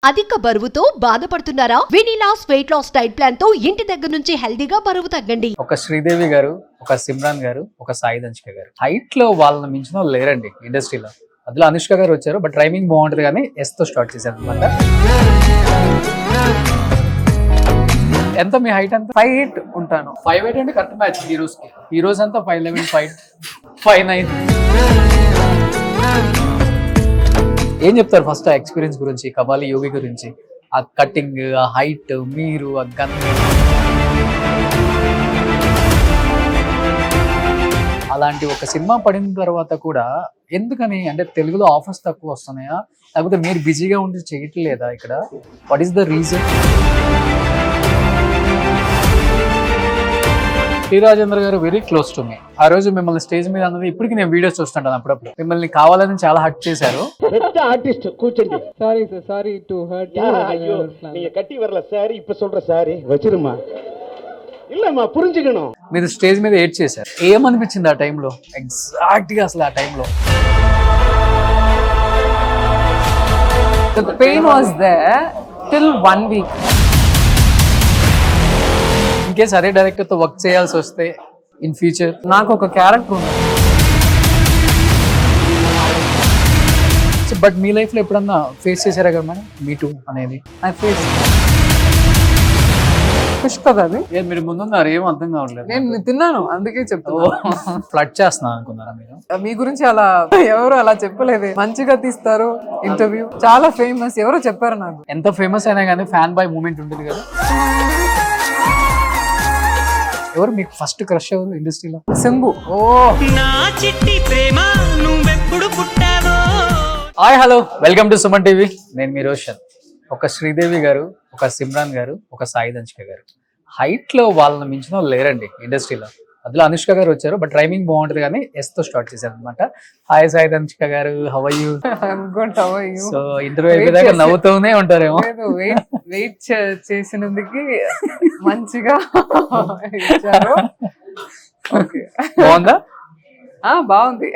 అధిక బరువుతో బాధపడుతున్నారా? వినీలాస్ వెయిట్ లాస్ డైట్ ప్లాన్ తో ఇంటి దగ్గర నుంచి హెల్దీగా బరువు తగ్గండి. ఒక శ్రీదేవి గారు, ఒక సిమ్రాన్ గారు, ఒక సాయి దంచిక గారు హైట్ లో వాళ్ళని మించిన వాళ్ళు లేరండి ఇండస్ట్రీలో. అందులో అనుష్క గారు వచ్చారు, బట్ టైమింగ్ బాగుంటది కానీ ఎస్ తో స్టార్ట్ చేశారు అనమాట. ఎంత మీ హైట్ అంతా? 5'8" ఉంటాను. 5'8" అంటే కరెక్ట్ మ్యాచ్ హీరోస్ కి. హీరోస్ అంతా 5'11", 5'9". ఏం చెప్తారు ఫస్ట్ ఆ ఎక్స్పీరియన్స్ గురించి, కబాలి యోగి గురించి, ఆ కటింగ్, ఆ హైట్, మీరు ఆ గన్, అలాంటి ఒక సినిమా పడిన తర్వాత కూడా ఎందుకని అంటే తెలుగులో ఆఫర్స్ తక్కువ వస్తున్నాయా, లేకపోతే మీరు బిజీగా ఉండి చేయట్లేదా ఇక్కడ? What is the reason? Shri Rajendra గారు వెరీ క్లోజ్ టు మీ. ఆ రోజు మిమ్మల్ని స్టేజ్ మీద అన్నది ఇప్పటికి నేను వీడియోస్ చూస్తుంటాను. అప్పుడప్పుడు మిమ్మల్ని కావాలని చాలా హర్ట్ చేశారు. ஆர்டிஸ்ட் கூச்சண்டி sorry sir, sorry to hurt. ஐயோ நீங்க கட்டி வரல சாரி இப்ப சொல்ற சாரி வச்சிருமா இல்லம்மா புரிஞ்சுக்கணும். మీరు స్టేజ్ మీద ఏడ్ చేశారు. ఏమనిపించింది ఆ టైంలో ఎగ్జాక్ట్ గా? అసలు ఆ టైంలో The pain was there till 1 week. In case అదే డైరెక్టర్ తో వర్క్ చేయాల్సి వస్తే ఇన్ ఫ్యూచర్, నాకు ఒక క్యారెక్టర్ ఉంది. బట్ మీ లైఫ్ లో ఎప్పుడన్నా ఫేస్ చేశారా కదా మేడం మీ టూ అనేది? ఐ ఫేస్ పుష్ప అది. మీరు ముందున్నారు, ఏం అర్థం కావట్లేదు. నేను తిన్నాను, అందుకే చెప్తాను. ఫ్లడ్ చేస్తున్నా అనుకున్నారా మీరు? మీ గురించి అలా ఎవరు అలా చెప్పలేదే. మంచిగా తీస్తారు ఇంటర్వ్యూ, చాలా ఫేమస్, ఎవరో చెప్పారు నాకు. ఎంత ఫేమస్ అయినా కానీ ఫ్యాన్ బాయ్ మూమెంట్ ఉంటుంది కదా. ఎవరు మీకు ఫస్ట్ క్రష్ ఎవరు ఇండస్ట్రీలో? Shambhu. Oh hi hello, welcome to Suman TV. నేను మీ రోషన్. ఒక శ్రీదేవి గారు, ఒక సిమ్రాన్ గారు, ఒక సాయి దంచిక గారు హైట్ లో వాళ్ళని మించిన వాళ్ళు లేరండి ఇండస్ట్రీలో. అందులో అనుష్క గారు వచ్చారు, బట్ టైమింగ్ బాగుంటది కానీ ఎస్ తో స్టార్ట్ చేశారు అనమాట. హాయ్ సాయి దంచిక గారు, how are you? So interview అయిపోయాక నవ్వుతూనే ఉంటారేమో. వెయిట్ చేసినందుకు మంచిగా ఇచ్చారు. బాగుందా? బాగుంది.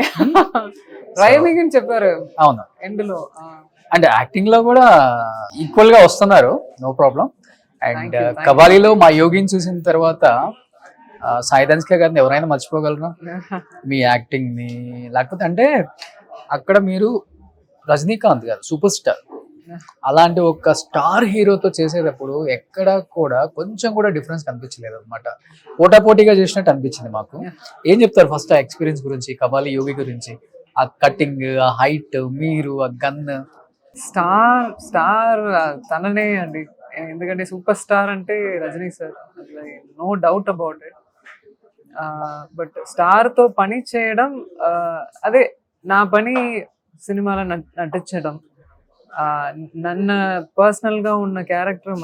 రైమింగ్ అని చెప్పారు అవును, ఎండ్ లో. అంటే యాక్టింగ్ లో కూడా ఈక్వల్ గా వస్తున్నారు, no problem. And Thank you. కబాలీలో మా యోగిని చూసిన తర్వాత సాయి దంచిక గారిని ఎవరైనా మర్చిపోగలరా మీ యాక్టింగ్ ని? లేకపోతే అంటే అక్కడ మీరు రజనీకాంత్ గారు సూపర్ స్టార్, అలాంటి ఒక స్టార్ హీరోతో చేసేటప్పుడు ఎక్కడ కూడా కొంచెం కూడా డిఫరెన్స్ కనిపించలేదు అనమాట. పోటాపోటీగా చేసినట్టు అనిపించింది మాకు. ఏం చెప్తారు ఫస్ట్ ఆ ఎక్స్పీరియన్స్ గురించి, కబాలి యోగి గురించి, ఆ కటింగ్, ఆ హైట్, మీరు ఆ గన్? స్టార్ తననే అండి, ఎందుకంటే సూపర్ స్టార్ అంటే Rajini sir, no doubt about it. But star తో పని చేయడం, అదే నా పని సినిమాలో నటించడం. నన్ను పర్సనల్ గా ఉన్న character,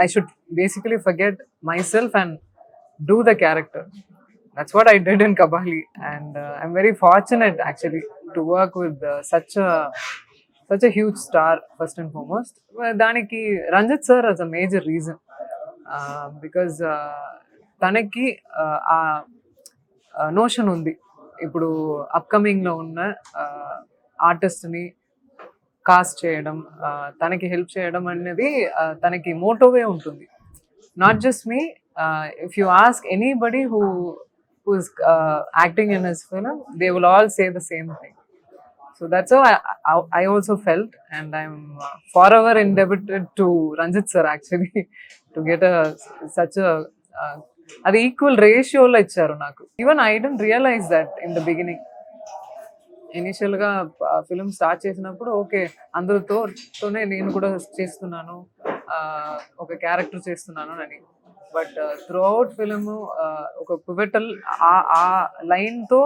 I should basically forget my self and do the character. That's what I did in Kabali, and I'm very fortunate actually to work with such a huge star first and foremost. Daniki Ranjit sir is a major reason, because tanaki notion undi ippudu upcoming lo unna artist ni cast cheyadam, tanaki help cheyadam annedi tanaki motto e untundi. Not just me, if you ask anybody who's acting in his film, they will all say the same thing. So that's how I also felt, and I'm forever indebted to Ranjit sir actually to get such a అది equal రేషియోలో ఇచ్చారు నాకు. Even I don't realise that in the beginning. Initial గా film start చేసినప్పుడు okay అందరితోనే నేను కూడా చేస్తున్నాను, ఒక క్యారెక్టర్ చేస్తున్నాను అని. బట్ త్రూ అవుట్ ఫిలిం ఒక పివటల్ ఆ లైన్ తో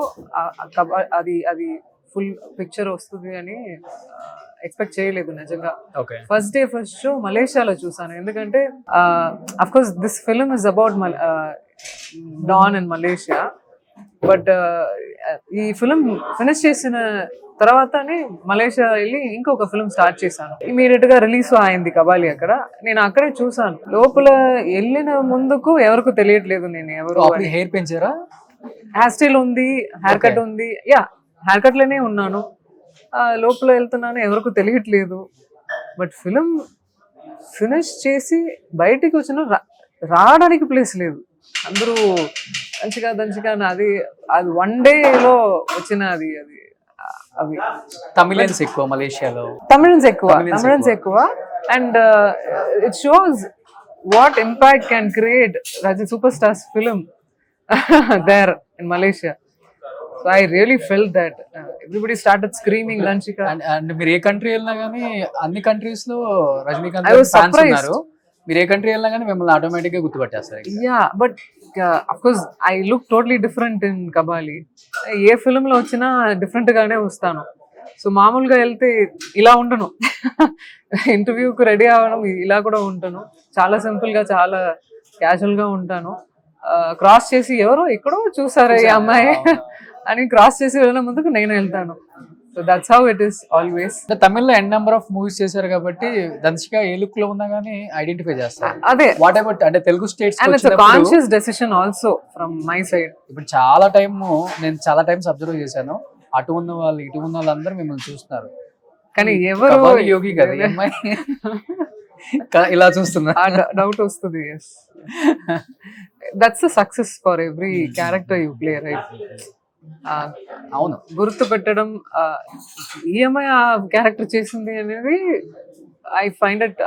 అది ఫుల్ పిక్చర్ వస్తుంది అని ఎక్స్పెక్ట్ చేయలేదు నిజంగా. ఫస్ట్ డే ఫస్ట్ షో మలేషియాలో చూసాను, ఎందుకంటే of course this film is about don in Malaysia. But ఈ ఫిలిం ఫినిష్ చేసిన తర్వాతనే మలేషియా వెళ్ళి ఇంకొక ఫిల్మ్ స్టార్ట్ చేశాను. ఇమీడియట్ గా రిలీజ్ అయింది కబాలి. అక్కడ నేను అక్కడే చూసాను. లోపల వెళ్ళిన ముందుకు ఎవరికి తెలియట్లేదు నేను ఎవరు. హెయిర్ పెంచారా? హెయిర్ స్టైల్ ఉంది, హెయిర్ కట్ ఉంది. యా, హెయిర్ కట్ లోనే ఉన్నాను. లోపల వెళ్తున్నాను, ఎవరికి తెలియట్లేదు. బట్ ఫిలిం ఫినిష్ చేసి బయటికి వచ్చిన రావడానికి ప్లేస్ లేదు. అందరూ దంచిగా అది అది 1 డేలో వచ్చిన అది అవి తమిళన్స్ ఎక్కువ మలేషియాలో, తమిళన్స్ ఎక్కువ and it shows what impact can create super stars film there in Malaysia. So I really felt that everybody started screaming లంచిక. అండ్ మీరు ఏ కంట్రీ వెళ్ళినా కానీ అన్ని కంట్రీస్ లో Rajinikanth I was fans surprised. ఉన్నారు. మీరు ఏ కంట్రీ వెళ్ళినా కానీ మిమ్మల్ని ఆటోమేటిక్ గా గుర్తుపట్టేస్తారు. Yeah but of course I look totally different in Kabali. ఏ ఫిలిం లో వచ్చినా డిఫరెంట్ గానే వస్తాను. సో మామూలుగా వెళ్తే ఇలా ఉండను, ఇంటర్వ్యూకి రెడీ అవ్వడం ఇలా కూడా ఉంటాను. చాలా సింపుల్ గా చాలా క్యాజువల్ గా ఉంటాను. క్రాస్ చేసి ఎవరో ఎక్కడో చూసారా ఈ అమ్మాయి అని క్రాస్ చేసి వెళ్ళిన ముందుకు నేను వెళ్తాను. So that's how it is always. తమిళ్లో ఎన్ నెంబర్ ఆఫ్ మూవీస్ చేశారు కాబట్టి దంచిక ఏ లుక్ లో ఉన్నా గానీ ఐడెంటిఫై చేస్తారు. అదే వాట్ అబౌట్ అంటే Telugu states and it's conscious decision also from my side. ఇప్పుడు నేను చాలా టైమ్స్ అబ్జర్వ్ చేశాను, అటు ఉన్న వాళ్ళు ఇటు ఉన్న వాళ్ళందరూ మిమ్మల్ని చూస్తున్నారు. కానీ ఎవరు కబాలి యోగి కదా ఈ అమ్మాయి ఇలా చూస్తున్నారు, డౌట్ వస్తుంది. That's the success for every character you play, right? అవును, గుర్తు పెట్టడం ఈఎంఐ ఆ క్యారెక్టర్ చేసింది అనేది I find it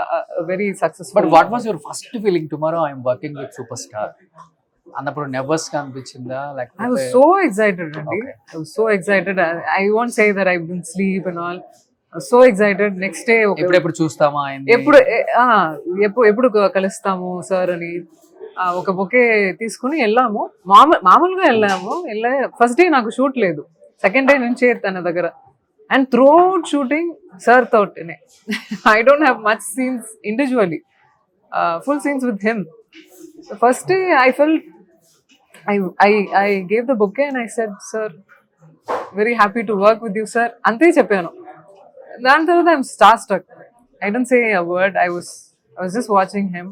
very successful. But what was your first feeling tomorrow I'm working with super star అన్నప్పుడు? నెర్వస్ గా అనిపించిందా? I was so excited, Andy. I was so excited. I won't say that I've been sleep and all. I was so excited. Next day, ఎప్పుడు చూస్తామా ఎప్పుడు కలుస్తాము sir అని ఒక bouquet తీసుకుని వెళ్ళాము. మామూలుగా వెళ్ళాము. ఫస్ట్ డే నాకు షూట్ లేదు, సెకండ్ డే నుంచి తన దగ్గర. And throughout shooting sir తోటనే. I don't have much scenes individually, full scenes with him. First day I felt I gave the bouquet and I said, sir, very happy to work with you, sir. Ante cheppanu. Then I'm starstruck. I didn't say a word. I was just watching him.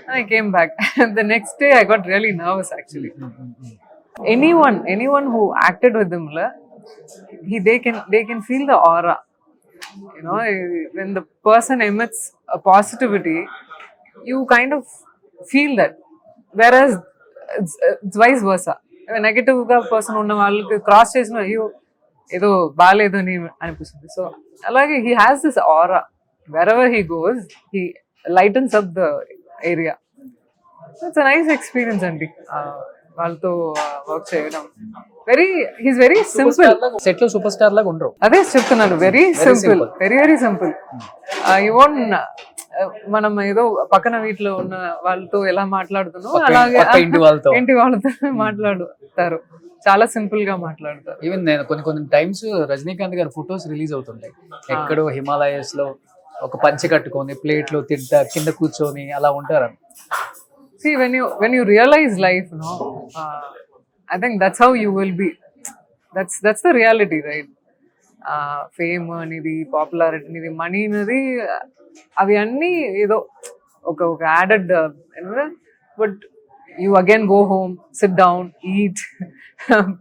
And I came back. The next day I got really nervous actually. Anyone who acted with him, they can feel the aura. You know, when the person emits a positivity, you kind of feel that. Whereas it's vice versa. Negative గా person ఉన్న వాళ్ళకి cross చేసిన అయ్యో ఏదో బాగాలేదు అని అనిపిస్తుంది. So అలాగే he has this aura. Wherever he goes he lightens up the area. It's nice experience అండి వాళ్ళతో వర్క్ చేయడం. He's very simple. సెట్ లో సూపర్ స్టార్ లాగా ఉండరు. అదే చెప్తున్నాను, very simple, very simple. You want మనం ఏదో పక్కన వీటిలో ఉన్న వాళ్ళతో ఎలా మాట్లాడుతున్నాం అలాగే ఇంటి వాళ్ళతో మాట్లాడుతారు. చాలా సింపుల్ గా మాట్లాడతారు. ఈవెన్ నేను కొన్ని టైమ్స్ రజనీకాంత్ గారి ఫొటోస్ రిలీజ్ అవుతుంటాయి. ఎక్కడో హిమాలయస్ లో ఒక పంచె కట్టుకొని ప్లేట్ లో తింటా కింద కూర్చొని అలా ఉంటారు. See, when you realize life, no, I think that's how you will be. That's the reality, right? Fame అనేది, పాపులారిటీ అనేది, మనీ అనేది, అవి అన్నీ ఏదో ఒక added. But you again go home, SIT down, eat,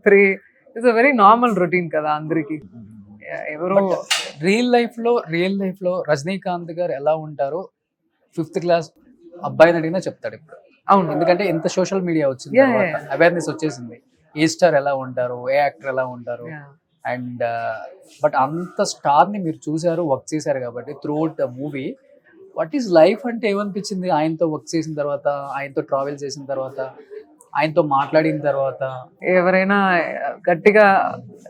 pray. It's a very normal routine కదా అందరికి. ఎవరో రియల్ లైఫ్ లో రజనీకాంత్ గారు ఎలా ఉంటారో 5th క్లాస్ అబ్బాయిని అడిగినా చెప్తాడు ఇప్పుడు. అవును, ఎందుకంటే ఎంత సోషల్ మీడియా వచ్చింది, అవేర్నెస్ వచ్చేసింది. ఏ స్టార్ ఎలా ఉంటారు, ఏ యాక్టర్ ఎలా ఉంటారు. అండ్ బట్ అంత స్టార్ ని మీరు చూసారు, వర్క్ చేశారు కాబట్టి throughout the movie what is life అంటే ఏమనిపించింది ఆయనతో వర్క్ చేసిన తర్వాత, ఆయనతో ట్రావెల్ చేసిన తర్వాత, ఆయనతో మాట్లాడిన తర్వాత? ఎవరైనా గట్టిగా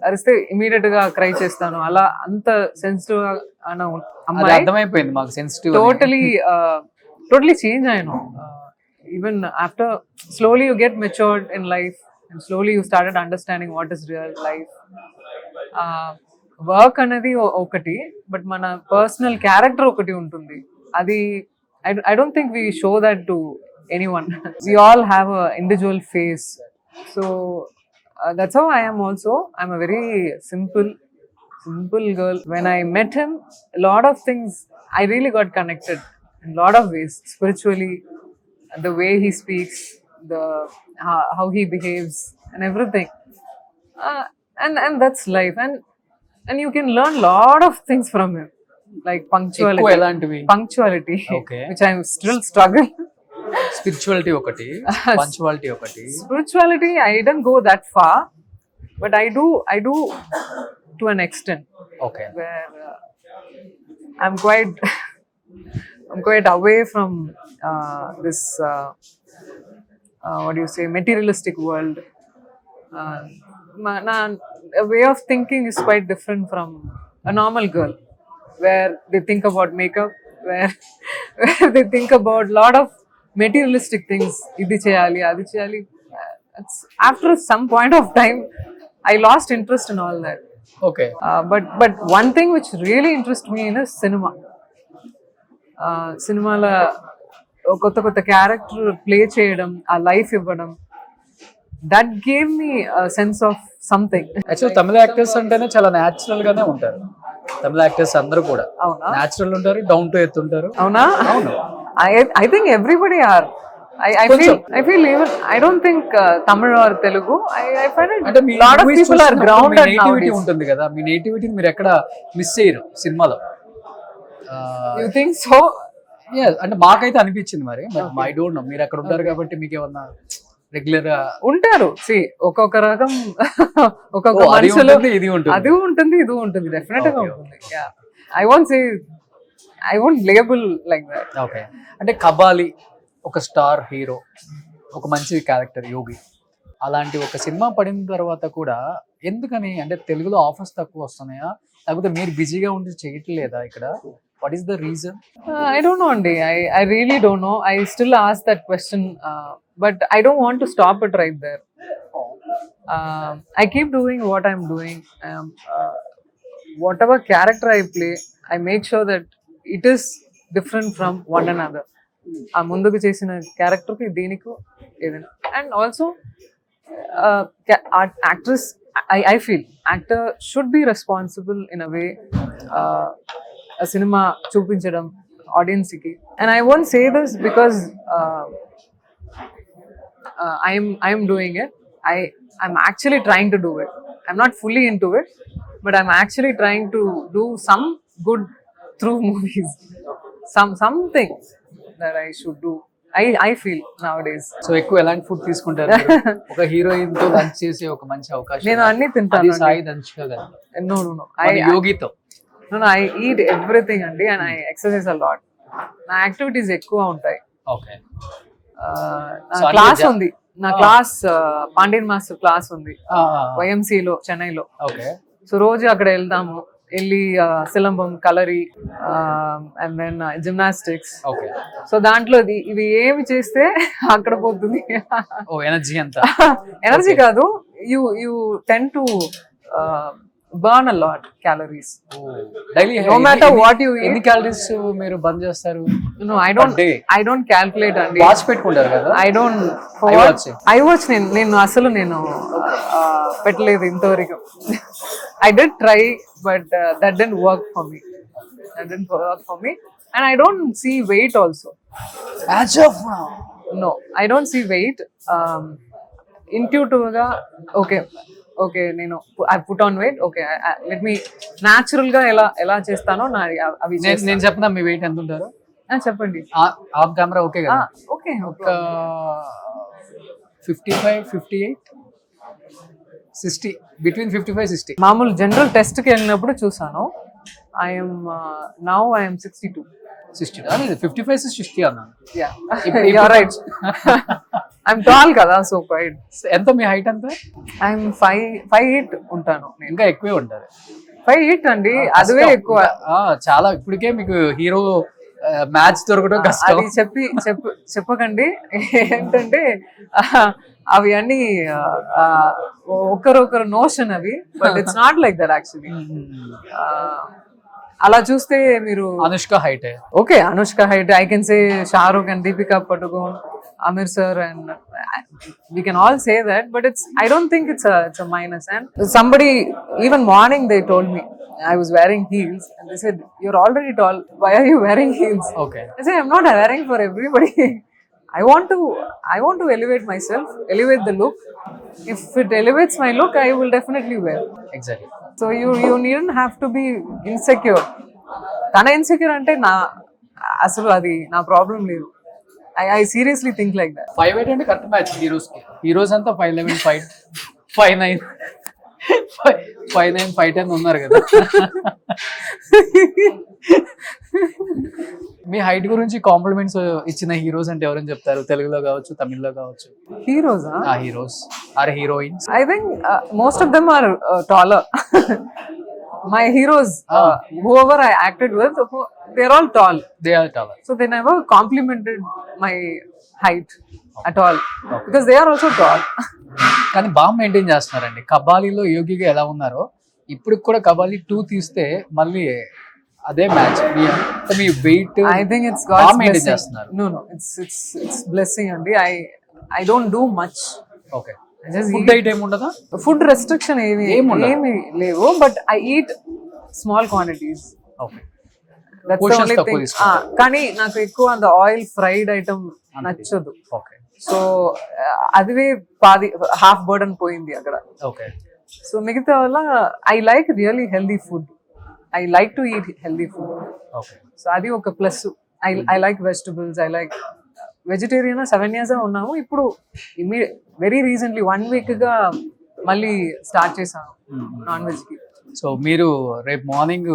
అరిస్తే ఇమీడియట్ గా క్రై చేస్తాను. అలా అంత సెన్సిటివ్ అమ్మాయి. అర్థమైపోయింది మాకు sensitive. totally change I know. Even after slowly you get matured in life and slowly you started understanding what is real life. Work anadi okati but mana personal character okati untundi. Adi I don't think we show that to anyone. We all have a individual face. So that's how I am also. I'm a very simple girl. When I met him, a lot of things I really got connected in a lot of ways, spiritually, the way he speaks, how he behaves and everything. And that's life, and you can learn a lot of things from him. like ఎక్కువ punctuality. ఎలాంటివి? Punctuality, Okay. which I still struggle. Spirituality ఒకటి, punctuality ఒకటి. Spirituality, I didn't go that far, but I do to an extent okay. where I'm quite I'm quite away from this what do you say, materialistic world. A way of thinking is quite different from a normal girl, where they think about makeup, where they think about lot of materialistic things. Idi cheyali, adi cheyali. After some point of time, I lost interest in all that. Okay. But one thing which really interests me in is cinema. సినిమాలో కొత్త కొత్త character play చేయడం, ఆ life ఇవ్వడం, that gave me sense of something. Actual Tamil actors అంటేనే చాలా natural గానే ఉంటారు. తమిళ యాక్టర్స్ అందరూ కూడా అవునా? న్యాచురల్ ఉంటారు, డౌన్ టు ఎర్త్ ఉంటారు. అవునా? అవును. I think everybody are. I feel even I don't think Tamil or Telugu. I find it అంటే మీ lot of movies people are చూసినప్పుడు grounded మీ నేటివిటీ nowadays. ఉంటుంది కదా, మీ నేటివిటీని మీరు ఎక్కడ మిస్ చేయరు సినిమాలో. You think so? అంటే మాకైతే అనిపించింది. మరి ఐ డోంట్ నో, మీరు అక్కడ ఉంటారు కాబట్టి మీకు ఏమన్నా రెగ్యులర్ గా ఉంటారు. ఒక్కొక్క రకం ఒక్కొక్క అది మనుషులు, ఉంటుంది, ఇది ఉంటుంది. అది ఉంటుంది, ఇది ఉంటుంది, డెఫినెట్ గా Okay, ఉంటుంది. I won't label like that. Okay. అంటే కబాలి ఒక స్టార్ హీరో, ఒక మంచి క్యారెక్టర్ యోగి, అలాంటి ఒక సినిమా పడిన తర్వాత కూడా ఎందుకని, అంటే తెలుగులో ఆఫర్స్ తక్కువ వస్తున్నాయా, లేకపోతే మీరు బిజీగా ఉండి చేయట్లేదా ఇక్కడ? What is the reason? I don't know, Andy. I really don't know. I still ask that question, but I don't want to stop it right there. I keep doing what I'm doing. Whatever character I play, I make sure that it is different from one another. ఆ ముందుకు చేసిన క్యారెక్టర్కి దీనికి ఏదైనా. And also actress, I feel actor should be responsible in a way. A cinema చూపించడం audience కి. And I won't say this because I'm doing it. I'm actually trying to do it. I'm not fully into it, but I'm actually trying to do some good through movies. Something that I should do. I feel nowadays. So ఎక్కువ ఎలాంటి food తీసుకుంటారు మీరు? ఒక heroine తో lunch చేసే ఒక మంచి అవకాశం. నేను అన్ని తింటాను. అది సాయి దంచుగా కదా. No. మన యోగితో. No, I eat everything అండి, and I exercise a lot. నా యాక్టివిటీస్ ఎక్కువ ఉంటాయి. ఓకే. నా క్లాస్ ఉంది, నా క్లాస్ పాండ్యన్ మాస్టర్ క్లాస్ ఉంది YMC లో, చెన్నైలో. ఓకే. సో రోజు అక్కడ వెళ్ళి silambam, kalari, and then gymnastics. Okay. So దాంట్లో ఇవి ఏమి చేస్తే అక్కడ పోతుంది ఎనర్జీ అంతా. ఎనర్జీ కాదు, you ten to burn a lot calories. Daily No matter what you ఎన్ని eat. క్యాలరీస్ మీరు బర్న్ చేస్తారు? No, I don't calculate అండి. వాచ్ పెట్టుకుంటారు కదా? I don't. I watch నేను అసలు పెట్టలేదు ఇంతవరకు. I did try, but that didn't work for me. And I don't see weight also. As of now. No, I don't see weight. Intuitive గా okay నేను I put on weight. Okay, let me natural గా ఎలా చేస్తానో అవి నేను చెప్పనా మీ wait ఎంత ఉంటారు? చెప్పండి. ఆఫ్ కెమెరా ఓకే కదా? ఓకే. ఒక 55, 58, 60, బిట్వీన్ 55, 60. మామూలు జనరల్ టెస్ట్ కి వెళ్ళినప్పుడు చూసాను. ఐఎమ్ 62. 60 అని 55 to 60 అన్నాను. You're right. I'm tall కదా, so quite. ఎంత మీ హైట్ ఎంత? I'm 5'8" ఉంటాను. ఇంకా ఎక్కువే ఉంటారు. 5'8" అండి, అదే ఎక్కువ. చాలా. ఇప్పటికే మీకు హీరో మ్యాచ్ దొరకడం కష్టం. అది చెప్పకండి. ఏంటంటే అవి అన్ని ఒకరొకరు నోషన్ అవి, but it's not like that actually. అలా చూస్తే మీరు Anushka height. Okay, Anushka height. I can say Shahrukh and Deepika పడుకోన్, Amir sir, and we can all say that, but I don't think it's a minus. And somebody, even morning they told me I was wearing heels, and they said, "You're already tall. Why are you wearing heels?" Okay. I said, "I'm not wearing for everybody. I want to elevate myself, elevate the look. If it elevates my look, I will definitely wear." Exactly. So you needn't have to be insecure తన insecure అంటే అసలు అది నా problem లేదు. I seriously think like that. 5'8" అంటే correct match heroes అంతా 5'11", 5'9", 5'9", 5'10" ఉన్నారు కదా. మీ హైట్ గురించి కాంప్లిమెంట్స్ ఇచ్చిన హీరోస్ అంటే ఎవరైనా చెప్తారు? తెలుగులో కావచ్చు, తమిళ్లో కావచ్చు. హీరోసా? ఆ heroes or heroines. I think most of them are taller. My heroes, whoever I acted with, they're all tall. They are taller. So they never complimented my height at all because they are also tall. కానీ బాగా maintain చేస్తున్నారండి. కబాలీలో యోగిగా ఎలా ఉన్నారో ఇప్పుడు కూడా కబాలీ 2 తీస్తే మళ్ళీ అదే మ్యాచ్. మీ వెయిట్ I think it's బాగా God's మెయింటైన్ blessing. చేస్తున్నారు. No, it's blessing అండి. I don't do much. Okay. I just food eat. Diet ఏముండదా? Food restriction ఏమి లేవు, but I eat small quantities. Okay. That's the Portions only తక్కువ thing. తీసుకుంటారు. కానీ నాకు ఎక్కువ అంత ఆయిల్ ఫ్రైడ్ ఐటమ్ నచ్చదు. ఓకే. సో అదివే హాఫ్ బర్డన్ పోయింది అక్కడ. ఓకే. సో మిగతా వల్ల I like really healthy food. I like to eat healthy food. Okay. So అది ఒక plus. I like vegetables. I like vegetarian 7 years ఉన్నాము. ఇప్పుడు వెరీ రీసెంట్లీ 1 week గా మళ్ళీ స్టార్ట్ చేశాను నాన్ వెజ్ కి. సో మీరు రేపు మార్నింగ్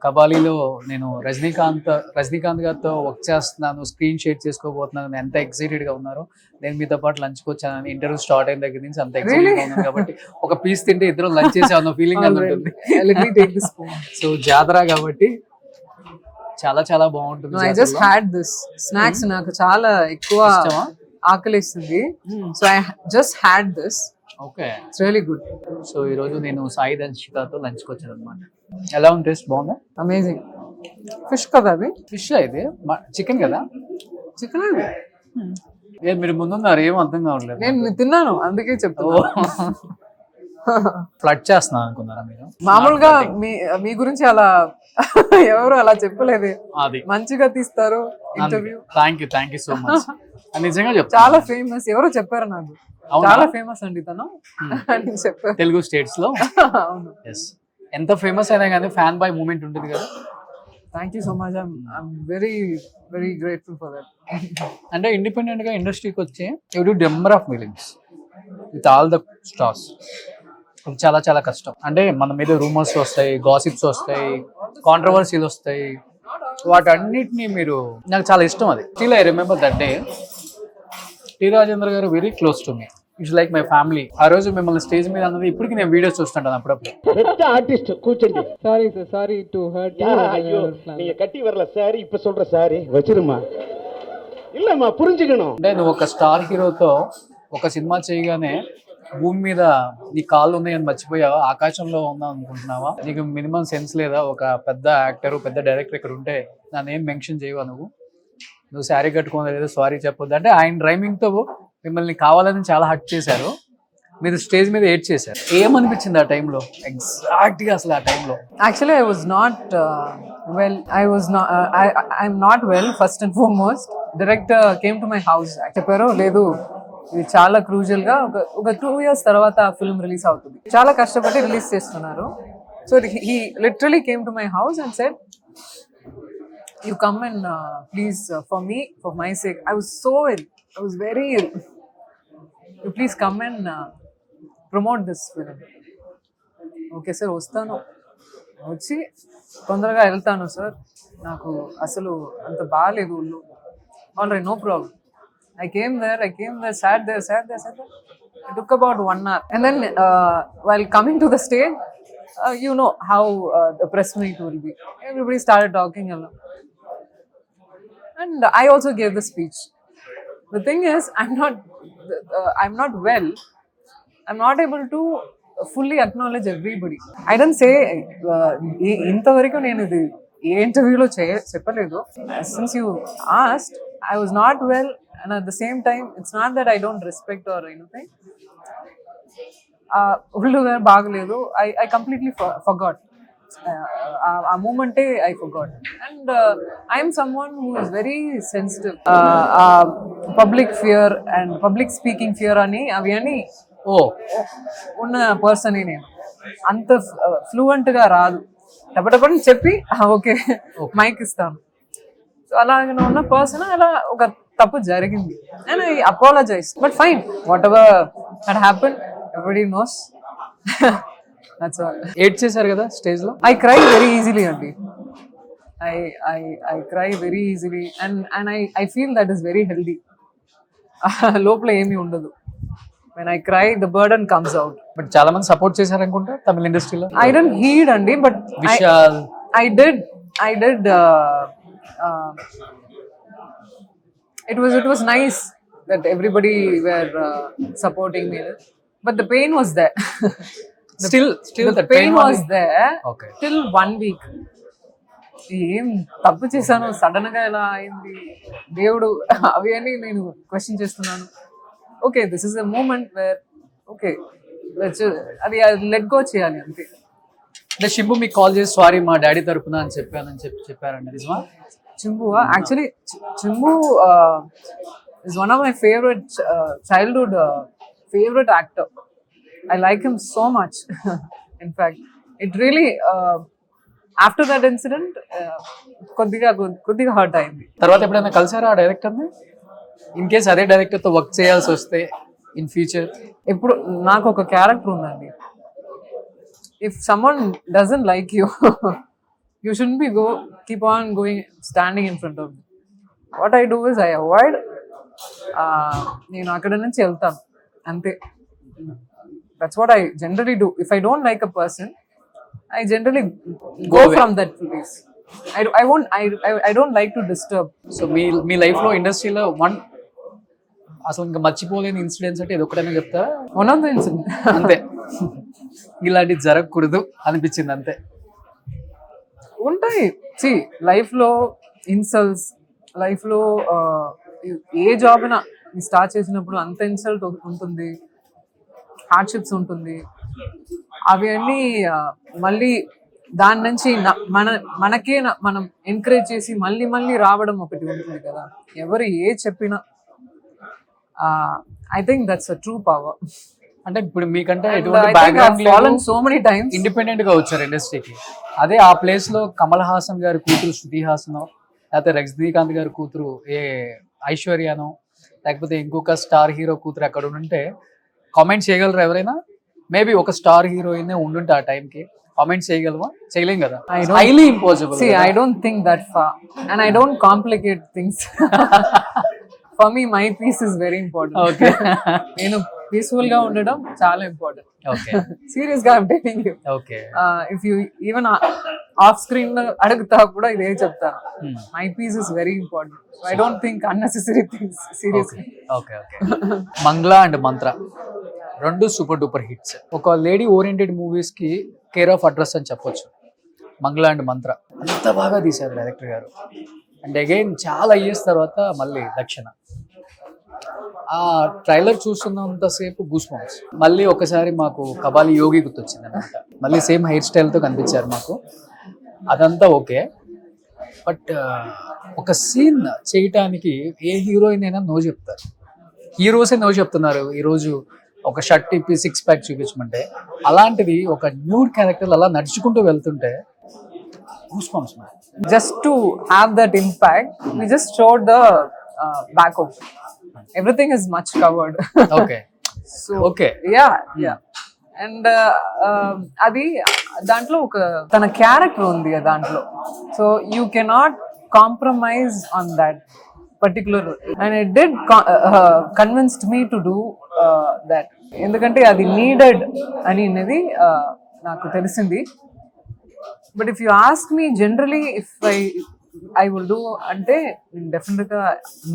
కబాలీలో నేను రజనీకాంత్ గారితో వర్క్ చేస్తున్నాను, స్క్రీన్ షేర్ చేసుకోబోతున్నాను, ఎంత ఎక్సైటెడ్ గా ఉన్నారో. నేను మీతో పాటు లంచ్కి వచ్చాను, ఇంటర్వ్యూ స్టార్ట్ అయిన దగ్గర నుంచి అంత ఎక్సైటెడ్ గా ఉన్నాను. కాబట్టి ఒక పీస్ తింటే ఇద్దరు లంచ్ చేసే అన్న ఫీలింగ్ ఉంటుంది. సో జాతర కాబట్టి చాలా చాలా బాగుంటుంది. I just had this snacks. నాకు చాలా ఎక్కువ ఆకలిస్తుంది. So I just had this. Okay. It's really good. So ఈ రోజు నేను సాయి దంశికతో లంచ్కి వచ్చాను అనమాట. ఎలా ఉంది? టేస్ట్ బాగుందా? అమేజింగ్. ఫిష్ కదా అది? ఫిష్ అయితే చికెన్ కదా? చికెన్ అది. మీరు ముందున్నారు, ఏం అర్థం కావట్లేదు. నేను తిన్నాను, అందుకే చెప్తాను. ఫ్లడ్ చేస్తున్నాను అనుకున్నారా మీరు? మామూలుగా మీ గురించి అలా ఎవరు అలా చెప్పలేదే. అది మంచిగా తీస్తారు interview. Thank you so much. నిజంగా చెప్తా, చాలా ఫేమస్. ఎవరో చెప్పారు నాకు, చాలా ఫేమస్ అండి తను అని చెప్పారు. తెలుగు స్టేట్స్ లో. అవును. ఎస్. ఎంత ఫేమస్ అయినా కానీ ఫ్యాన్ బాయ్ మూమెంట్ ఉంటుంది కదా. Thank you so much. I'm very very grateful for that. అంటే ఇండిపెండెంట్ గా ఇండస్ట్రీకి వచ్చి you do number of films with all the stars. చాలా చాలా కష్టం. అంటే మన మీద రూమర్స్ వస్తాయి, గాసిప్స్ వస్తాయి, కాంట్రవర్సీలు వస్తాయి. వాటన్నిటిని మీరు, నాకు చాలా ఇష్టం అది. Still I remember that day. T Rajendra గారు very close to me. It's like my family. ఆ రోజు మిమ్మల్ని స్టేజ్ మీద అన్నది ఇప్పటికి నేను వీడియోస్ చూస్తుంటాను అప్పుడప్పుడు. பெத்த artist கூச்சண்டி. Sorry sir, sorry to hurt you. ஐயோ நீங்க கட்டி வரல சாரி, இப்ப சொல்ற சாரி வச்சிருமா. இல்லம்மா புரிஞ்சுக்கணும். అంటే నువ్వు ఒక స్టార్ హీరోతో ఒక సినిమా చేయగానే భూమి మీద నీ కాళ్ళు ఉన్నాయని మర్చిపోయావా? ఆకాశంలో ఉన్నావు అనుకుంటున్నావా? నీకు మినిమం సెన్స్ లేదా? ఒక పెద్ద యాక్టర్, పెద్ద డైరెక్టర్ ఇక్కడ ఉంటే నన్ను ఏం మెన్షన్ చేయవా? నువ్వు శారీ కట్టుకోవాలి లేదా సారీ చెప్పొద్దు అంటే ఆయన రైమింగ్ తో మిమ్మల్ని కావాలని చాలా హర్ట్ చేశారు. మీరు స్టేజ్ మీద ఏడ్ చేశారు. ఏమనిపించింది ఆ టైంలో ఎగ్జాక్ట్ గా అసలు ఆ టైంలో? Actually, I was not well. I'm not well. First and foremost, director came to my house. చెప్పారు, లేదు ఇది చాలా క్రూషియల్ గా ఒక 2 years తర్వాత ఫిల్మ్ రిలీజ్ అవుతుంది, చాలా కష్టపడి రిలీజ్ చేస్తున్నారు. So he literally came to my house and said, you come and please for me, for my sake. I was so ill. I was very ill. You please come and promote this film. Okay sir, వస్తాను, వచ్చి తొందరగా వెళ్తాను sir, నాకు అసలు అంత బాగాలేదు ఊళ్ళో. All right, no problem. I came there, sat there. It took about 1 hour. And then while coming to the stage, you know how the press meet will be. Everybody started talking along. And I also gave the speech. The thing is, I'm not well. I'm not able to fully acknowledge everybody. I didn't say ఇంతవరకు నేను ఇది ఏ ఇంటర్వ్యూలో చెప్పలేదు. Since you asked, I was not well, and at the same time, it's not that I don't respect or anything. ఒళ్ళు బాగలేదు. I completely forgot. ఆ మూమెంటే I forgot. And I am someone who is very sensitive. Public fear and public speaking fear అని అవి అని ఉన్న person నేను. అంత fluent గా రాదు. టపటపని చెప్పి ఓకే మైక్ ఇస్తాను. సో అలాగే ఉన్న పర్సన్ అలా ఒక తప్పు జరిగింది and I apologise, but fine, whatever that happen, everybody knows. That's all. Add చేశారు కదా స్టేజ్ లో? I cry very easily only. I cry very easily and I feel that is very healthy. లోపల ఏమీ ఉండదు. When I cry, the burden comes out. But చాలా మంది support చేశారు అనుకుంటా తమిళ ఇండస్ట్రీలో. I don't heed అండి, but Vishal I did. It was nice that everybody were supporting me, but the pain was there. still The that pain was there Okay. till 1 week. ఏం తప్పు చేశాను, sudden గా ఎలా అయింది దేవుడు, అవి అని నేను క్వశ్చన్ చేస్తున్నాను. Okay, this is a moment where okay అది లెట్ గో చేయాలి అంతే. అంటే షింబు మీకు కాల్ చేసి సారీ మా డాడీ తరపున అని చెప్పారండి, నిజమా? Chimbu, actually, Chimbu is one of my favorite childhood favorite actor. I like him so much. In fact, it really after that incident, కొద్దిగా hurt అయింది. తర్వాత ఎప్పుడైనా కలిసారా ఆ డైరెక్టర్ని? ఇన్ కేస్ అదే డైరెక్టర్తో వర్క్ చేయాల్సి వస్తే ఇన్ ఫ్యూచర్? ఇప్పుడు నాకు ఒక క్యారెక్టర్ ఉందండి. If someone doesn't like you, you shouldn't be keep on going standing in front of me. What I do is I avoid. నేను అక్కడ నుంచి వెళ్తాను అంతే. That's what I generally do. If I don't like a person, I generally go away. from that place. I don't like to disturb. So మీ లైఫ్లో ఇండస్ట్రీలో అసలు ఇంకా మర్చిపోలేని ఇన్సిడెంట్స్ అంటే ఇది ఒకటైనా చెప్తా? One of the incident. అంతే, ఇలాంటివి జరగకూడదు అనిపించింది అంతే. ఉంటాయి. సి లైఫ్లో ఇన్సల్ట్స్, లైఫ్లో ఏ జాబ్ అయినా స్టార్ట్ చేసినప్పుడు అంత ఇన్సల్ట్ ఉంటుంది, హార్డ్షిప్స్ ఉంటుంది. అవి అన్నీ మళ్ళీ దాని నుంచి మనకే మనం ఎంకరేజ్ చేసి మళ్ళీ రావడం ఒకటి ఉంటుంది కదా. ఎవరు ఏ చెప్పినా I think that's a true power. అంటే ఇప్పుడు మీకంటే ఎటువంటి background so many times independent గా వచ్చారు ఇండస్ట్రీకి. అదే ఆ ప్లేస్ లో కమల్ హాసన్ గారి కూతురు శృతి హాసన్, లేకపోతే రజనీకాంత్ గారి కూతురు ఐశ్వర్యనో, లేకపోతే ఇంకొక స్టార్ హీరో కూతురు అక్కడ ఉంటే కామెంట్ చేయగలరు ఎవరైనా? మేబీ ఒక స్టార్ హీరోయిన్ ఉండుంటే ఆ టైంకి కామెంట్ చేయగలవా? చేయలేం కదా, highly impossible. I don't think that far and I don't complicate things. For me my peace is very important. Okay, నేను పీస్ఫుల్ గా ఉండడం చాలా ఇంపార్టెంట్. ఓకే, సీరియస్ గా I'm telling you. Okay, if you even off screen లో అడుగుతా కూడా ఇదే చెప్తాను. My peace is very important. I don't think unnecessary things seriously. Okay, okay. Mangla and Mantra రెండు సూపర్ డూపర్ హిట్స్. ఒక లేడీ ఓరియంటెడ్ మూవీస్ కి care of address అని చెప్పొచ్చు. మంగ్లా అండ్ మంత్ర అంత బాగా తీశారు డైరెక్టర్ గారు. అండ్ అగైన్ చాలా ఇయర్స్ తర్వాత మళ్ళీ దక్షిణ. ఆ ట్రైలర్ చూస్తున్నంతసేపు గూస్ బంప్స్. మళ్ళీ ఒకసారి మాకు కబాలి యోగి గుర్తొచ్చింది అనమాట. మళ్ళీ సేమ్ హెయిర్ స్టైల్తో కనిపించారు మాకు. అదంతా ఓకే, బట్ ఒక సీన్ చేయటానికి ఏ హీరోయిన్ అయినా నో చెప్తారు. హీరోసే నో చెప్తున్నారు ఈరోజు ఒక షర్ట్ ఇప్పి 6 ప్యాక్ చూపించమంటే. అలాంటిది ఒక న్యూడ్ క్యారెక్టర్ అలా నడుచుకుంటూ వెళ్తుంటే goose bumps. Just to have that impact, we just showed the back of it. Everything is much covered. Okay, So okay, yeah. And అది దాంట్లో ఒక తన క్యారెక్టర్ ఉంది దాంట్లో. So you cannot compromise on that particular. And it did convinced me to do that. ఎందుకంటే అది needed అని అనేది నాకు తెలిసింది. But if you ask me generally if I will do అంటే డెఫినెట్ గా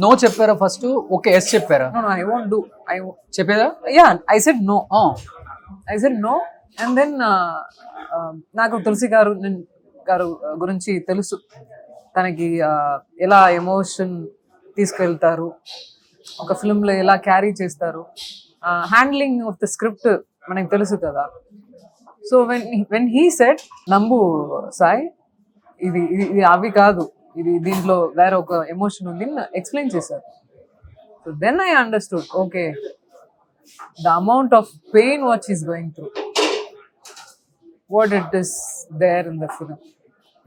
నో చెప్పారా ఫస్ట్? ఓకే, ఎస్ చెప్పారా? I won't do. చెప్పేదా? Yeah, I said no. And then నాకు తులసి గారు గురించి తెలుసు. తనకి ఎలా ఎమోషన్ తీసుకెళ్తారు, ఒక ఫిల్మ్లో ఎలా క్యారీ చేస్తారు, హ్యాండ్లింగ్ ఆఫ్ ద స్క్రిప్ట్ మనకు తెలుసు కదా. So when he said నంబు Sai ఇది అవి కాదు, ఇది దీంట్లో వేరే ఒక ఎమోషన్ ఉంది ఎక్స్ప్లెయిన్ చేశారు. So then I understood, okay, the amount of pain what she's going through. what it is there in the film.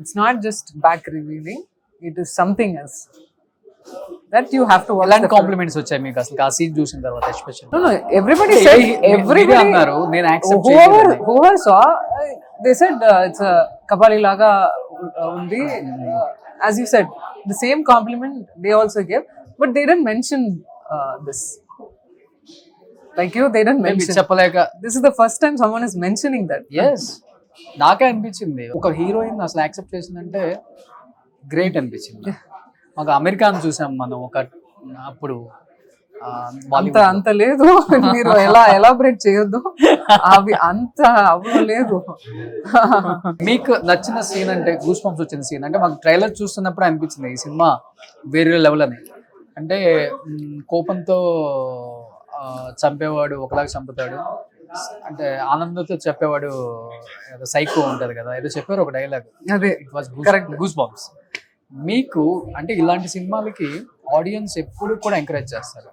It's not just back revealing, it is something else that you have to watch ఎలాంటి the film. Compliments వచ్చాయి మీకు అసలు ఆ scene చూసిన తర్వాత especially? No, everybody said, everybody అన్నారు, నేను accept whoever saw, they said it's a Kapali laga undi. As you said, the same compliment they also gave, but they didn't mention this. Like you, they didn't mention. చెప్పలేక. This is the first time someone is mentioning that. Yes, నాకే అనిపించింది ఒక heroine అసలు accept చేసిందంటే great అనిపించింది. ఒక అమెరికాను చూసాం మనం ఒక అప్పుడు అంత లేదు, మీరు ఎలా ఎలాబరేట్ చేయొద్దు, అవి అంత అవ్వడం లేదు. మీకు నచ్చిన సీన్ అంటే గూస్ బంప్స్ వచ్చిన సీన్ అంటే మాకు ట్రైలర్ చూస్తున్నప్పుడు అనిపించింది ఈ సినిమా వేరే లెవెల్ అని. అంటే కోపంతో చంపేవాడు ఒకలాగా చంపుతాడు, అంటే ఆనందంతో చెప్పేవాడు ఏదో సైకో ఉంటది కదా, ఏదో చెప్పారు ఒక డైలాగ్, అదే it was Correct. Goose bumps. మీకు అంటే ఇలాంటి సినిమాలకి ఆడియన్స్ ఎప్పుడు కూడా ఎంకరేజ్ చేస్తారు,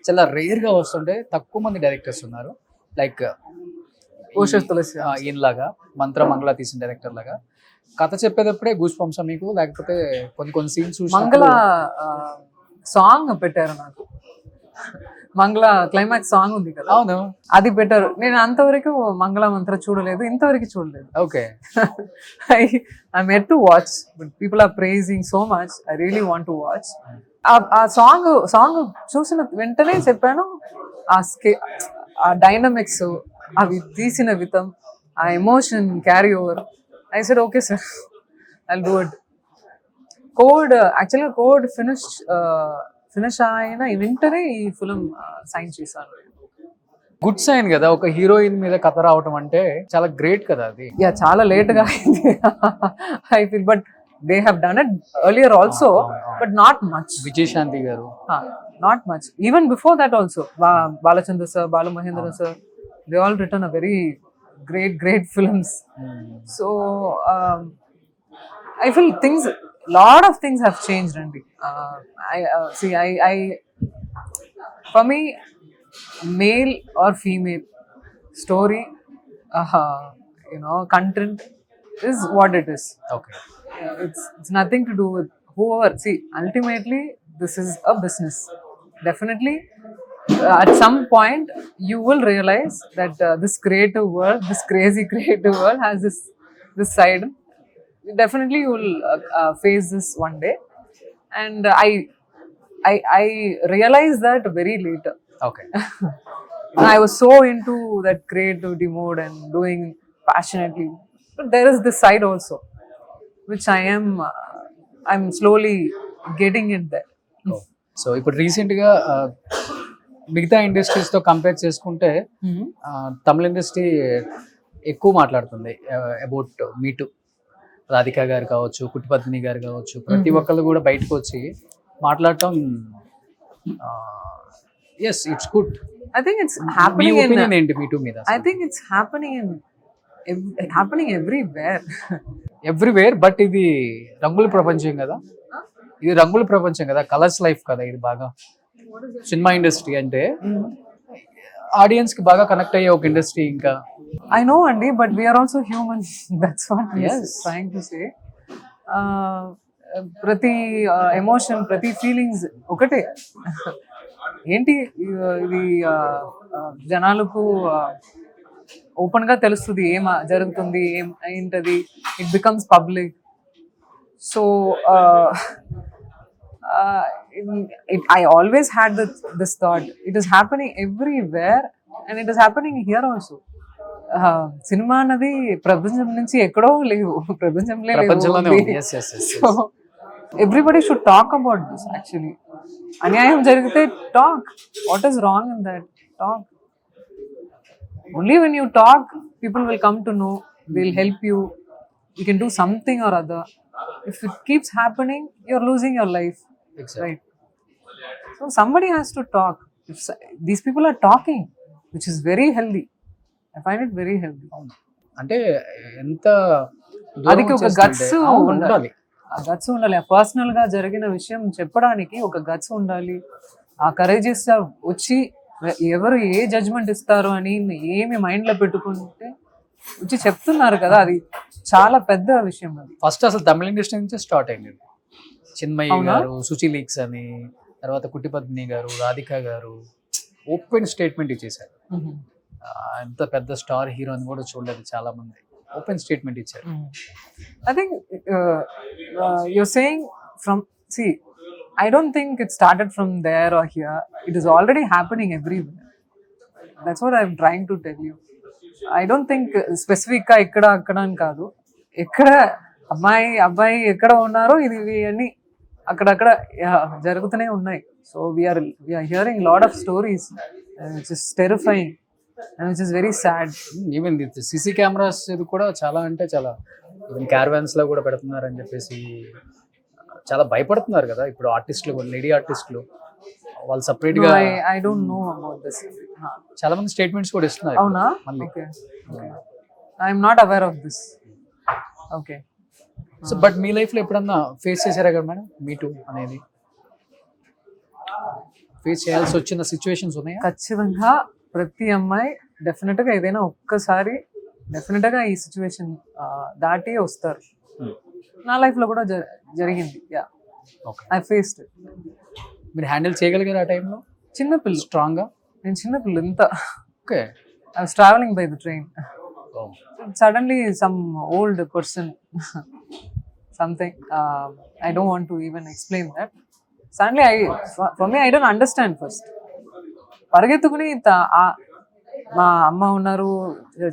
చాలా రేర్ గా వస్తుంటే తక్కువ మంది డైరెక్టర్స్ ఉన్నారు. లైక్ ఓషస్ తులసి ఈయనలాగా మంగళ తీసిన డైరెక్టర్ లాగా కథ చెప్పేటప్పుడే గూస్ బంప్స్ మీకు, లేకపోతే కొన్ని సీన్స్ మంగళ సాంగ్ పెట్టారు నాకు. మంగళ క్లైమాక్స్ సాంగ్ ఉంది కదా, అవును, అది పెట్టారు. నేను అంతవరకు మంగళ మంత్ర చూడలేదు, ఇంతవరకు చూడలేదు. Okay. I'm yet to watch, but people are praising so much. I really want to watch. ఆ సాంగ్ చూసిన వెంటనే చెప్పాను, ఆ డైనమిక్స్, అవి తీసిన విధం, ఆ emotion carry over. I said okay sir, I'll do it. Code finish అయిన వెంటనే ఈ ఫిలిం సైన్ చేశాను. గుడ్ సైన్ కదా, ఒక హీరోయిన్ మీద కథ రావటం అంటే చాలా గ్రేట్ కదా అది. యా, చాలా లేట్ గా అయింది I feel, but they have done it earlier also, but not much. Vijayashanti garu, not much. Even before that also Balachandra sir, Balu Mahendra sir, they all return a very great films. So I feel lot of things have changed, Randy. I for me, male or female story, content is what it is. Okay. It's nothing to do with whoever. See, ultimately this is a business. Definitely at some point you will realize that this creative world, this crazy creative world has this side. Definitely you will face this one day, and I realized that very later. Okay. I was so into that creativity mode and doing passionately, but there is this side also which I'm slowly getting it there. So ఇప్పుడు recent గా మిగతా industries తో compare చేసుకుంటే తమిళ industry ఎక్కువ మాట్లాడుతుంది about meet. Radhika గారు కావచ్చు, కుట్టిపత్ని గారు కావచ్చు, ప్రతి ఒక్కళ్ళు కూడా బయటకు వచ్చి మాట్లాడటం, yes it's good. I think it's happening ఏంటి మీటు మీద? I think it's happening everywhere. Everywhere, but ఇది రంగుల ప్రపంచం కదా, ఇది రంగుల ప్రపంచం కదా, కలర్స్ లైఫ్ కదా ఇది. బాగా సినిమా ఇండస్ట్రీ అంటే ఆడియన్స్ కి బాగా కనెక్ట్ అయ్యే ఒక ఇండస్ట్రీ. ఇంకా I know, Andy, but we are also human. That's what I was trying to say. ప్రతి ఎమోషన్, ప్రతి ఫీలింగ్స్ ఒకటే. ఏంటి ఇది జనాలకు ఓపెన్ గా తెలుస్తుంది ఏం జరుగుతుంది, ఏం ఏంటది. It becomes public. So I always had this thought. It is happening everywhere, and it is happening here also. Cinema అన్నది ప్రపంచం నుంచి ఎక్కడో లేవు, ప్రపంచంలోనే. So everybody should talk about this. Actually అన్యాయం జరిగితే talk. What is wrong in that? Talk. Only when you talk, people will come to know, they will help you. You can do something or other. If it keeps happening, you're losing your life. Exactly. Right? So somebody has to talk. These people are talking, which is very healthy. I find it very healthy. అంటే ఎంత అదికి ఒక guts ఉండాలి, guts ఉండాలి. Personal గా జరిగిన విషయం చెప్పడానికి ఒక గట్స్ ఉండాలి. ఆ కరేజెస్ వచ్చి ఎవరు ఏ జడ్జ్మెంట్ ఇస్తారు అని ఏమి మైండ్ లో పెట్టుకుంటే వచ్చి చెప్తున్నారు కదా, అది చాలా పెద్ద విషయం అది. ఫస్ట్ అసలు తమిళ ఇండస్ట్రీ నుంచి స్టార్ట్ అయింది. చిన్మయి అవునా? గారు, సుచి లీక్స్ అని, తర్వాత కుట్టి పద్మిని గారు, రాధిక గారు ఓపెన్ స్టేట్మెంట్ ఇచ్చేసారు. ఎంత పెద్ద స్టార్ హీరో అని కూడా చూడలేదు చాలా మంది, ఓపెన్ స్టేట్మెంట్ ఇచ్చారు. I think you're saying from, see, I don't think it started from there or here. It is already happening everywhere. That's what I'm trying to tell you. I don't think specific గా ఇక్కడ అక్కడ అని కాదు, ఎక్కడ అమ్మాయి అబ్బాయి ఎక్కడ ఉన్నారో ఇవి అన్ని అక్కడక్కడ జరుగుతూనే ఉన్నాయి. So we are hearing lot of stories which is terrifying and which is very sad. Even CC cameras ఇది కూడా చాలా అంటే చాలా, ఈవెన్ క్యారవాన్స్ లో కూడా పెడుతున్నారు అని చెప్పేసి చాలా భయపడుతున్నారు కదా ఇప్పుడు ఆర్టిస్టులు, లేడీ ఆర్టిస్టులు వాళ్ళు సపరేట్ గా. I don't know about this. చాలా మంది స్టేట్మెంట్స్ కూడా ఇస్తున్నారు అవునా? మళ్ళీ. Okay, I'm not aware of this. Okay, so but me life లో ఎప్పుడన్నా ఫేస్ చేశారా కదా మేడం మీ టూ అనేది? ఫేస్ చేయాల్సి వచ్చిన సిచ్యువేషన్స్ ఉన్నాయా? ఖచ్చితంగా ప్రతి అమ్మాయి డెఫినెట్ గా ఏదైనా ఒక్కసారి డెఫినెట్ గా ఈ సిచ్యువేషన్ దాటి వస్తారు. నా లైఫ్ లో కూడా జరిగింది. Yeah, okay. I faced. మీరు హ్యాండిల్ చేయగలిగారు ఆ టైంలో చిన్నపిల్ల, స్ట్రాంగ్ గా? నేను చిన్నపిల్ల ఇంత. Okay. I was travelling by the train. Suddenly some old person something, I don't want to even explain that. Suddenly for me I don't understand first. పరిగెత్తుకుని మా అమ్మ ఉన్నారు,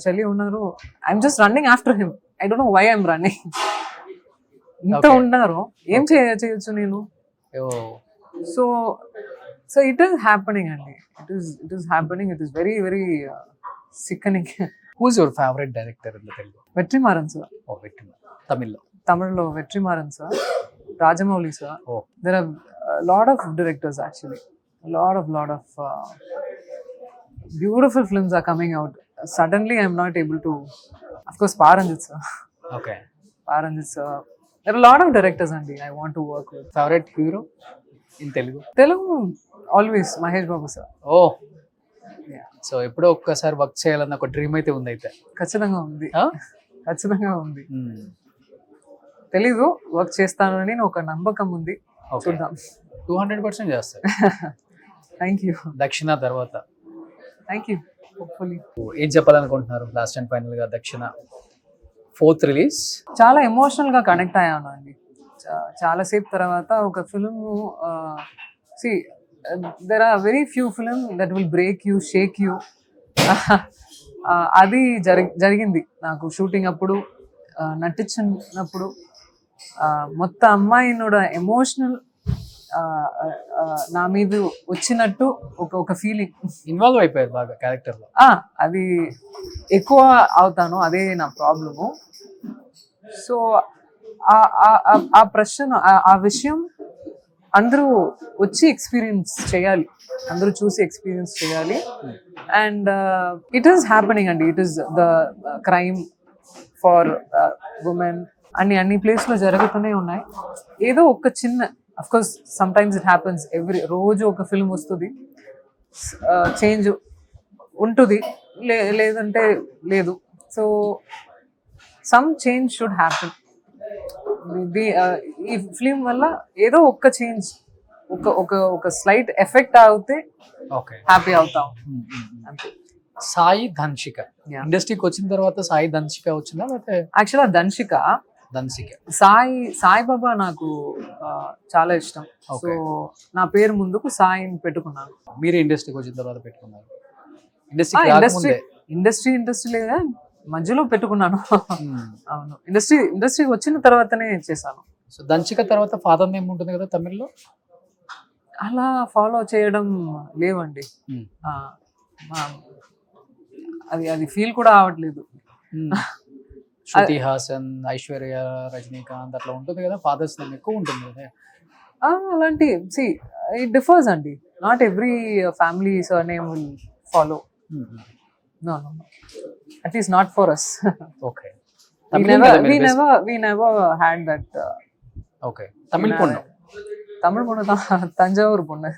చెల్లి ఉన్నారు, I'm just running after him. I don't know why I'm running. ఇంత ఉన్నారు, ఏం చేయొచ్చు నేను? సో ఇట్ ఈస్ హ్యాపెనింగ్ అండి. It is happening. It is very very sickening. Who's your favourite director in the Telugu? Vetrimaaran sir. Oh, తమిళ్లో? తమిళ్లో Vetrimaaran sir, Rajamouli sir. Oh, there are a lot of directors actually, lot of beautiful films are coming out. Suddenly I'm not able to, of course Paranjit sir. Okay. Paranjit sir, there are a lot of directors and I want to work with. Favourite hero in Telugu? Telugu always Mahesh Babu sir. Oh, Yeah, so ఎప్పుడో ఒక్కసారి work చేయాలన్న ఒక dream అయితే ఉంది అయితే? ఖచ్చితంగా ఉంది. ఆ? ఖచ్చితంగా ఉంది. మ్మ్. తెలీదు, వర్క్ చేస్తానని ఒక నమ్మకం ఉంది. Okay. చూద్దాం. 200% చేస్తారు. Thank you. దక్షిణ తర్వాత థ్యాంక్ యూ. హోప్ఫుల్లీ. ఏం చెప్పాలనుకుంటున్నారు లాస్ట్ అండ్ ఫైనల్ గా? దక్షిణ 4th రిలీజ్. చాలా ఎమోషనల్ గా కనెక్ట్ అయ్యాను అండి. చాలాసేపు తర్వాత ఒక film. See there are very few film that will break you, shake you. అది జరిగింది నాకు షూటింగ్ అప్పుడు, నటించినప్పుడు. మొత్తం అమ్మాయినోட ఎమోషనల్ నా మీద వచ్చినట్టు ఒక ఫీలింగ్. ఇన్వాల్వ్ అయిపోయారు బాగా క్యారెక్టర్ లో. అది ఎక్కువ అవుతాను, అదే నా ప్రాబ్లము. సో ఆ ప్రశ్న, ఆ విషయం అందరూ వచ్చి ఎక్స్పీరియన్స్ చేయాలి, అందరూ చూసి ఎక్స్పీరియన్స్ చేయాలి. అండ్ ఇట్ ఈస్ హ్యాపెనింగ్ అండి. It is the crime for women అన్ని ప్లేస్లో జరుగుతూనే ఉన్నాయి. ఏదో ఒక చిన్న, of course sometimes it happens, రోజు ఒక ఫిల్మ్ వస్తుంది, చేంజ్ ఉంటుంది, లేదంటే లేదు. So some change should happen. ఈ ఫిల్మ్ వల్ల ఏదో ఒక్క చేంజ్, ఒక స్లైట్ ఎఫెక్ట్ అవుతే హ్యాపీ అవుతాం అంతే. సాయి ధన్షిక ఇండస్ట్రీకి వచ్చిన తర్వాత సాయి ధన్షిక వచ్చిందా లేకపోతే? యాక్చువల్గా ధన్షిక సాయిబాబా నాకు చాలా ఇష్టం. సో నా పేరు ముందుకు సాయిని పెట్టుకున్నాను. మీరు ఇండస్ట్రీకి వచ్చిన తర్వాత పెట్టుకున్నారు? ఇండస్ట్రీ లేదా మధ్యలో పెట్టుకున్నాను. అవును, ఇండస్ట్రీ వచ్చిన తర్వాతనే చేశాను. సో ధన్షిక తర్వాత ఫాదర్ నేమ్ ఉంటుంది కదా తమిళ్లో? అలా ఫాలో చేయడం లేవండి. అది ఫీల్ కూడా అవట్లేదు. శృతి హాసన్, ఐశ్వర్య, రజనీకాంత్ అట్లా ఉంటుంది కదా, ఫాదర్స్ నేమ్ ఎక్కువ ఉంటుంది కదా. అలాంటి ఇట్ డిఫర్స్ అండి. Not every family surname will follow. No, at least not for us. Okay. We never had that. Okay. Tamil ponnu Tanjavur ponnu.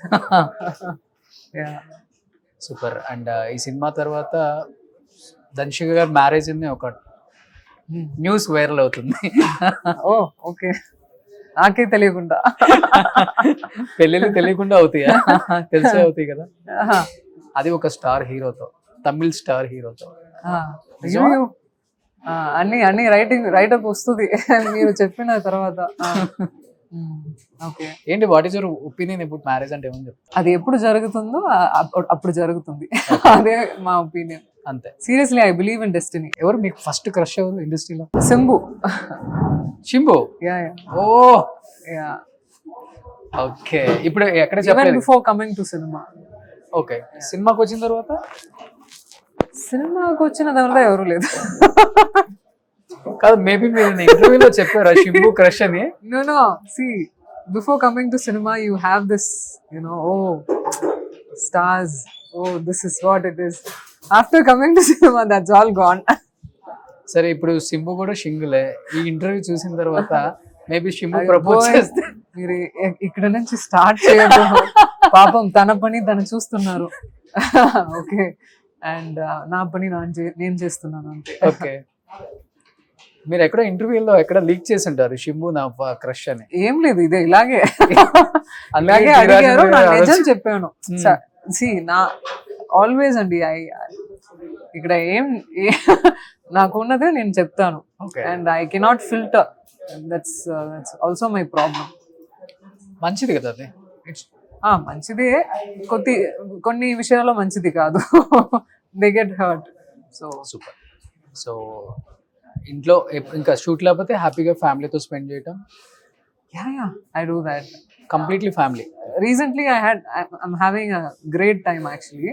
Yeah. Super. And ee cinema tarvata ధనుషిక గారు marriage అని ఒక news viral అవుతుంది. ఓ okay, నాకే తెలియకుండా. పెళ్ళిళ్ళు తెలియకుండా అవుతాయా? తెలిసే అవుతాయి కదా. అది ఒక స్టార్ హీరోతో, తమిళ్ స్టార్ హీరోతో. నిజమా? అయ్యో, అన్ని రైటప్ వస్తుంది మీరు చెప్పిన తర్వాత. ఓకే, ఏంటి వాట్ ఈస్ యువర్ ఒపీనియన్ ఇప్పుడు మ్యారేజ్ అంటే ఏమని చెప్తారు? అది ఎప్పుడు జరుగుతుందో అప్పుడు జరుగుతుంది. అదే మా ఒపీనియన్. అంతే. Seriously I believe in destiny. ఎవరు మీకు ఫస్ట్ క్రష్ ఎవరు ఇండస్ట్రీలో? సింబు. షింబు. యా ఓ యా, ఓకే. ఇప్పుడు ఎక్కడ ఈవెన్ చెప్పలేదు. Before coming to cinema. Okay, సినిమాకి వచ్చిన తర్వాత సినిమాకి వచ్చిన తర్వాత ఎవరు లేదు. కాదు, మేబీ మీరు ఇంటర్వ్యూలో చెప్పారా షింబు క్రష్ అని? No, see, before coming to cinema you have this, oh, stars, oh, this is what it is. After coming to cinema that's all gone. సరే, ఇప్పుడు సింబు కూడా షింగులే. ఈ ఇంటర్వ్యూ చూసిన తర్వాత మేబీ షింబు ప్రపోజ్ చేస్తే మీరు ఇక్కడ నుంచి స్టార్ట్ చేయదు. పాపం తన పని తను చూస్తున్నారు. ఓకే, అండ్ నా పని నేను చేస్తున్నాను అంతే. ఓకే, మీరు ఎక్కడ ఇంటర్వ్యూలో ఎక్కడ లీక్ చేసి ఉంటారు షింబు నా క్రష్ అని. ఏం లేదు, ఇదే ఇలాగే అలాగే అడిగారు, నా నిజం చెప్పాను. నా ఆల్వేస్ అండి, ఇక్కడ నాకు ఉన్నదే నేను చెప్తాను. And I cannot filter. That's also my problem. మంచిది కదా అది. మంచిదే, కొన్ని విషయాల్లో మంచిది కాదు. They get hurt. So super. So ఇంట్లో ఇంకా షూట్ లేకపోతే హ్యాపీగా ఫ్యామిలీతో స్పెండ్ చేయటం. Yeah, I do that. Completely family. Recently I'm having a great time actually.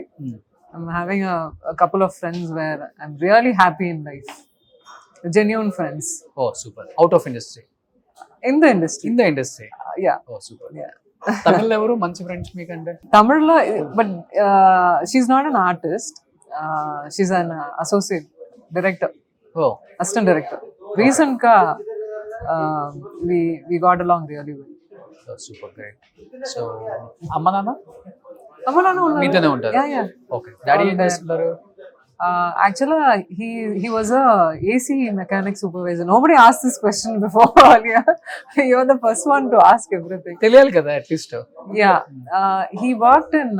I'm having a couple of friends where I'm really happy in life. Genuine friends. Oh super. Out of industry? In the industry. In the industry. Yeah. Oh super. Yeah. Tamil ఎవరు మంచి friends మీకంటే? Tamil lo, but she's not an artist. She's an associate director. Oh Assistant director. Recent ka we got along really well. Super, great. So అమ్మ నాన్న Amalana మీతోనే ఉంటారు? Yeah. Okay. Daddy ఏం All that. చేస్తుంటారు? Actually, he was a AC mechanic supervisor. Nobody asked this question before earlier. You're the first one to ask everything. తెలియాలి కదా at least. Yeah, he worked in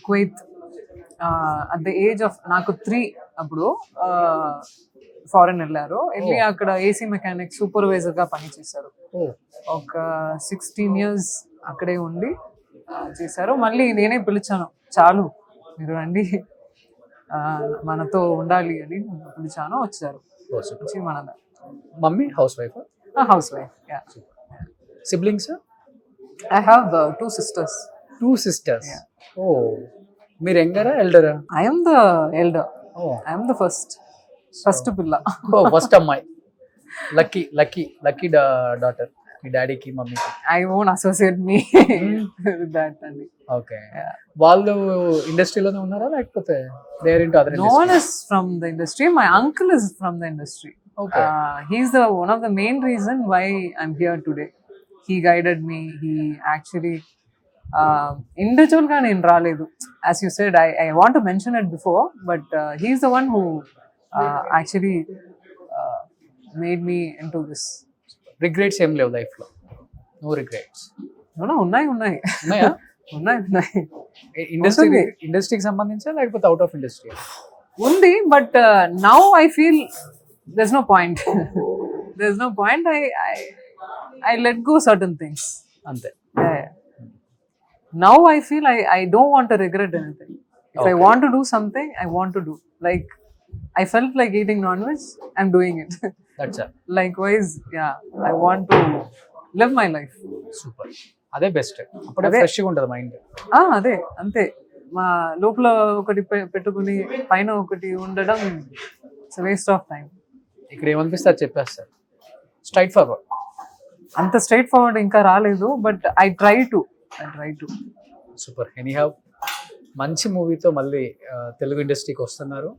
Kuwait at the age of నాకు 3 అప్పుడు foreign వెళ్ళారు. వెళ్ళి అక్కడ AC mechanic supervisor గా పనిచేశారు. ఒక 16 years అక్కడే ఉండి చేశారు. మళ్ళీ నేనే పిలిచాను, చాలు మీరు రండి, మనతో ఉండాలి అని పిలిచాను. వచ్చారు. వచ్చి మన mummy house wife? House wife. Yeah. Siblings? I have 2 sisters. 2 sisters. ఓ, మీరు యంగరా ఎల్డరా? I am the elder. Oh, I am the first పిల్ల. ఓ ఫస్ట్ అమ్మాయి. లక్కీ డాటర్ మీ డాడీకి మమ్మీకి. I won't associate me with that. Okay. వాళ్ళు ఇండస్ట్రీలోనే ఉన్నారా లేకపోతే they are into other No one is from the industry. My uncle is from the industry. Okay. He's one of the main reason why I'm here today. He guided me. He actually individual ga nenu raledu. As you said, I want to mention it before, but he's the one who actually made me into this. Regrets ఏం లేవు life లో? No regrets? No, ఉన్నాయి. ఉన్నాయా? ఉన్నాయి. ఇండస్ట్రీకి సంబంధించా లేకపోతే out of industry? ఉంది, but now I feel there's no point. I let go certain things. అంతే. Yeah. Now I feel I don't want to regret anything. If I want to do something, I want to do. Like I felt like eating non-veg, I'm doing it. That's all. Likewise, yeah, I want to live my life. Super. అదే best. అప్పుడే అదే. ఫ్రెష్గా ఉంటుంది mind. అదే అంతే. మా లోపల ఒకటి పెట్టుకుని పైన ఒకటి ఉండడం ఇట్స్ వేస్ట్ ఆఫ్ టైం. ఇక్కడ ఏమనిపిస్తే అది చెప్పేస్తారు. Straight forward. అంత స్ట్రైట్ ఫార్వర్డ్ ఇంకా రాలేదు, but I try to. Super. Anyhow మంచి మూవీతో మళ్ళీ తెలుగు ఇండస్ట్రీకి వస్తున్నారు.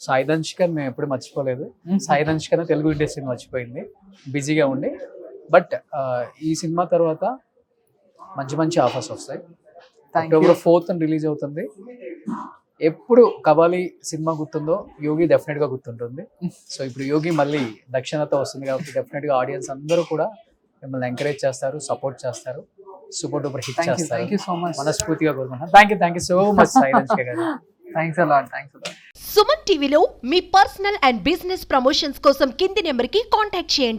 సాయి ధనుషికని మేము ఎప్పుడు మర్చిపోలేదు. సాయి ధనుషికనే తెలుగు ఇండస్ట్రీని మర్చిపోయింది బిజీగా ఉండి. బట్ ఈ సినిమా తర్వాత మంచి ఆఫర్స్ వస్తాయి. Thank you. October 4th release అవుతుంది. ఎప్పుడు కబాలి సినిమా గుర్తుందో యోగి డెఫినెట్ గా గుర్తుంటుంది. సో ఇప్పుడు యోగి మళ్ళీ దక్షిణతో వస్తుంది కాబట్టి డెఫినెట్ గా ఆడియన్స్ అందరూ కూడా మిమ్మల్ని ఎంకరేజ్ చేస్తారు, సపోర్ట్ చేస్తారు, సూపర్ డూపర్ హిట్ థ్యాంక్ చేస్తారు. You so much. మనస్ఫూర్తిగా కోరుకుంటున్నాను. Thank you so much Sai Dhanushka garu. Thanks a lot. Suman టీవీలో మీ పర్సనల్ అండ్ బిజినెస్ ప్రమోషన్స్ కోసం కింది నెంబర్కి కాంటాక్ట్ చేయండి.